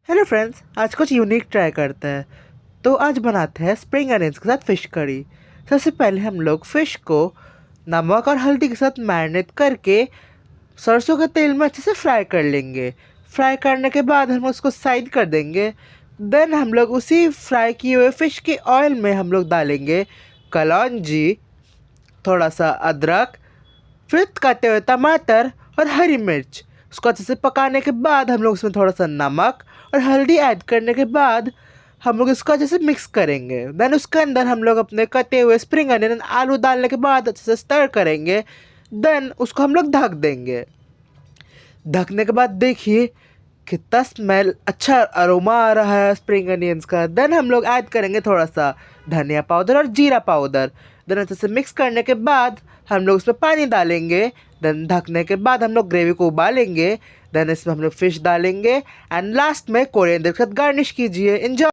Hello friends, आज कुछ unique try करते हैं। तो आज बनाते हैं स्प्रिंग अनियंस के साथ फ़िश करी। सबसे पहले हम लोग फ़िश को नमक और हल्दी के साथ मैरिनेट करके सरसों के तेल में अच्छे से फ्राई कर लेंगे। फ्राई करने के बाद हम उसको साइड कर देंगे। देन हम लोग उसी फ्राई किए हुए फ़िश के ऑयल में हम लोग डालेंगे कलौंजी, थोड़ा सा अदरक, फिर कटे हुए टमाटर और हरी मिर्च। उसको अच्छे से पकाने के बाद हम लोग उसमें थोड़ा सा नमक और हल्दी ऐड करने के बाद हम लोग इसको अच्छे से मिक्स करेंगे। देन उसके अंदर हम लोग अपने कटे हुए स्प्रिंग अनियन आलू डालने के बाद अच्छे से स्टर करेंगे। देन उसको हम लोग ढक देंगे। ढकने के बाद देखिए कितना स्मेल अच्छा अरोमा आ रहा है स्प्रिंग अनियंस का। देन हम लोग ऐड करेंगे थोड़ा सा धनिया पाउडर और जीरा पाउडर। देन अच्छे से मिक्स करने के बाद हम लोग उसमें पानी डालेंगे। देन ढकने के बाद हम लोग ग्रेवी को उबालेंगे। देन इसमें हम लोग फिश डालेंगे एंड लास्ट में कोरिएंडर के साथ गार्निश कीजिए। एंजॉय।